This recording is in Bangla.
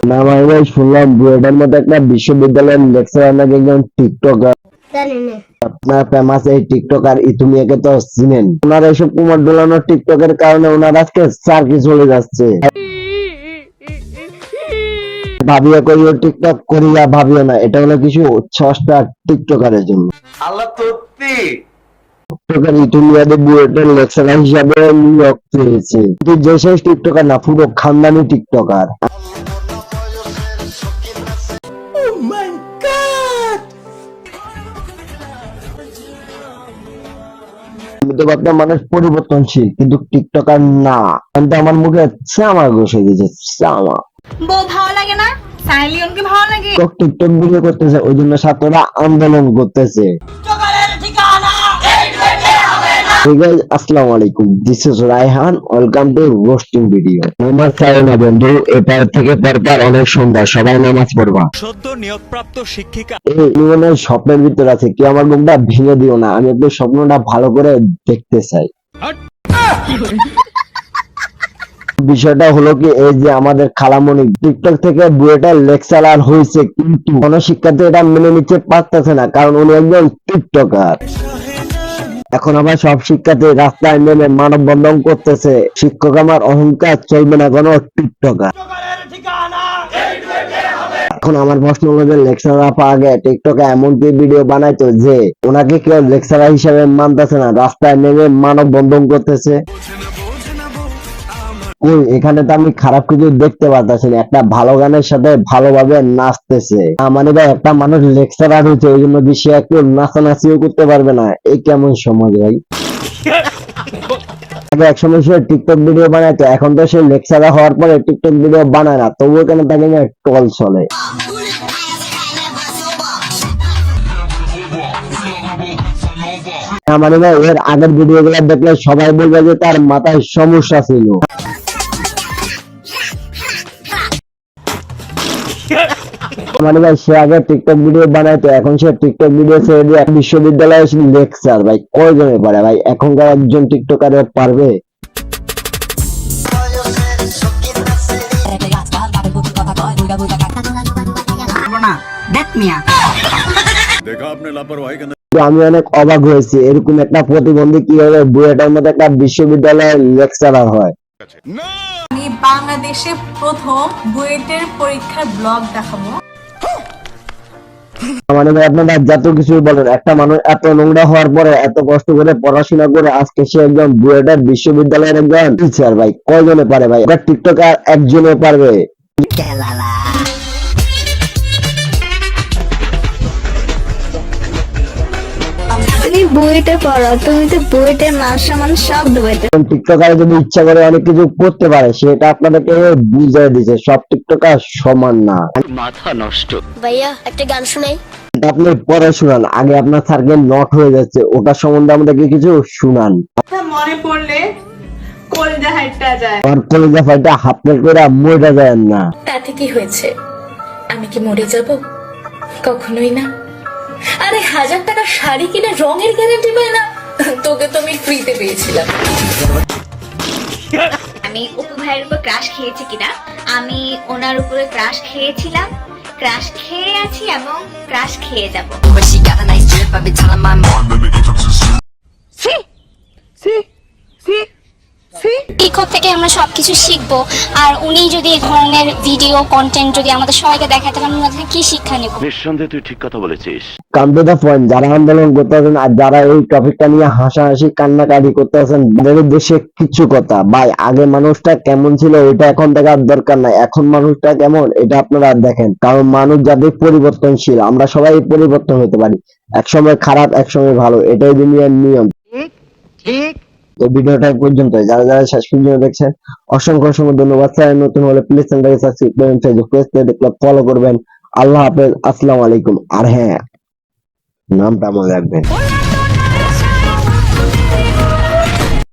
না ভাই শুনলাম বুয়েটের মধ্যে একটা বিশ্ববিদ্যালয়ের লেকচারার নাকি একজন টিকটকার। আপনার ফেমাস এই টিকটকার ইতুমিয়াকে তো চিনেন। ওনারা এইসব কুমার ডোলানোর টিকটকের কারণে ওনার আজকে চাকরি চলে যাচ্ছে। ভাবিয়া করিও টিকটক করিয়া ভাবিও না, এটা হলো কিছু সস্তা টিকটকারের জন্য। আল্লাহ সত্যি টিকটকার ইতুমিয়াকে বুয়েটের লেকচারার হিসাবে নিয়োগ পেয়েছে। কিন্তু যে সেই টিকটকার না, পুরো খানদানি টিকটকার। আমি তো ভাবতাম মানুষ পরিবর্তনশীল, কিন্তু টিকটকার না। কিন্তু আমার মুখে চামা ঘষে দিয়েছে, চামা। বউ ভালো লাগে না, সাইলিয়নকে ভালো লাগে। টিকটক ভিডিও করতেছে, ওই জন্য ছাত্ররা আন্দোলন করতেছে। আসসালামু আলাইকুম, this is Raihan, welcome to roasting video. নামাজ ছাড়ো না বন্ধু, এপার থেকে পরপার অনেক সুন্দর, সবাই নামাজ পড়বা। সদ্য নিয়োগপ্রাপ্ত শিক্ষিকা এই জীবনের স্বপ্নের ভিতর আছে, কি আমার মুখটা ভেঙে দিও না, আমি একটু স্বপ্নটা ভালো করে দেখতে চাই। বিষয়টা হলো কি, এই যে আমাদের খালামণি টিকটক থেকে বুয়েটের লেকচারার হয়েছে, কিন্তু কোন শিক্ষার্থী এটা মেনে নিতে পারতেছে না, কারণ উনি একজন টিকটকার। এখন আবার সব শিক্ষার্থী রাস্তায় নেমে মানববন্ধন করতেছে, শিক্ষক আমার অহংকার চলবে না কোনো টিকটকার। এখন আমার প্রশ্ন হলো যে লেকচারার আপা আগে টিকটকে এমন কি ভিডিও বানাইতো যে ওনাকে কেউ লেকচারার হিসেবে মানতেছে না, রাস্তায় নেমে মানববন্ধন করতেছে। এখানে তো আমি খারাপ কিছু দেখতে পাচ্ছি না, একটা ভালো গানের সাথে ভালোভাবে নাচতেছে। মানে ভাই একটা মানুষ লেকচারার হয়েছে, ওই জন্য কি সে একটু নাচানাচিও করতে পারবে না? এই কেমন সমাজ ভাই। আগে একসময় সে টিকটক ভিডিও বানাইতো, এখন তো সে লেকচারার হওয়ার পরে টিকটক ভিডিও বানায় না, তবুও কেন তাকে নিয়ে ট্রল চলে। মানে ভাই এর আগের ভিডিও গুলা দেখলে সবাই বলবে যে তার মাথায় সমস্যা ছিল। মানে ভাই সে আগে টিকটক ভিডিও বানাইতো, এখন সে টিকটক ভিডিও ছেড়ে দিয়ে বিশ্ববিদ্যালয়ে লেকচার। ভাই কয়জনে পারে ভাই? এখনকার একজন টিকটকারে পারবে? আমি অনেক অবাক হয়েছি, এরকম একটা প্রতিবন্ধী কিভাবে বুয়েটের মধ্যে একটা বিশ্ববিদ্যালয়ের লেকচারার হয়। আমি বাংলাদেশে প্রথম বুয়েটের পরীক্ষার ব্লগ দেখাবো। মানে ভাই আপনারা যত কিছু বলেন, একটা মানুষ এত নোংরা হওয়ার পরে এত কষ্ট করে পড়াশোনা করে আজকে সে একজন বুয়েটের বিশ্ববিদ্যালয়ের একজন টিচার। ভাই কয়জনে পারে? ভাই টিকটকার একজনে পারবে? তুমি বুয়েটে পড়ো, তুমি তো বুয়েটের মান সম্মান সব ডুবেতে। টিকটকার যদি ইচ্ছা করে অনেক কিছু করতে পারে, সেটা আপনাদেরকে বুঝিয়ে দিচ্ছে। সব টিকটকার সমান না। মাথা নষ্ট। ভাইয়া একটা গান শোনাই। আপনি পরে শুনান, আগে আপনার সার্কেল নট হয়ে যাচ্ছে, ওটা সম্বন্ধে আমাদেরকে কিছু শুনান। মনে পড়লে কলিজা হাইটটা যায়। আর কলিজা ফাইটা হাফ প্লেট করে মরে যায় না। তাতে কি হয়েছে? আমি কি মরে যাব? কখনোই না। আরে 1000 টাকার শাড়ি কিনে রঙের গ্যারান্টি পাই না? তোকে তো আমি ফ্রিতে পেয়েছিলাম। আমি অপু ভাইয়ের উপর ক্রাশ খেয়েছি কিনা? আমি ওনার উপরে ক্রাশ খেয়েছিলাম, ক্রাশ খেয়ে আছি এবং ক্রাশ খেয়ে যাব। শিক্ষক থেকে আমরা সবকিছু শিখবো, আর উনি যদি এই ধরনের ভিডিও কন্টেন্ট যদি আমাদের সবাইকে দেখাতে পারেন, আমরা কি শিক্ষা নেব? নিঃসন্দেহে তুই ঠিক কথা বলেছিস। কাম টু দা পয়েন্ট, যারা আন্দোলন করতেছেন আর যারা এই টপিকটা নিয়ে হাসাহাসি কান্নাকাটি করতেছেন, তাদের উদ্দেশ্যে কিছু কথা। ভাই আগে মানুষটা কেমন ছিল এটা এখন দেখার দরকার নাই, এখন মানুষটা কেমন এটা আপনারা দেখেন। কারণ মানুষ যাদের পরিবর্তনশীল, আমরা সবাই পরিবর্তন হতে পারি, একসময় খারাপ একসময় ভালো, এটাই দুনিয়ার নিয়ম। ঠিক। তো ভিডিওটা পর্যন্ত, যারা যারা শেষ পর্যন্ত দেখছেন অসংখ্য অসংখ্য ধন্যবাদ। চ্যানেল নতুন হলে প্লিজ চ্যানেলটাকে সাবস্ক্রাইব করবেন, ফেসবুক পেজটা দেখলে ফলো করবেন। আল্লাহ হাফেজ, আসসালামু আলাইকুম। আর হ্যাঁ, নামটা মনে রাখবেন।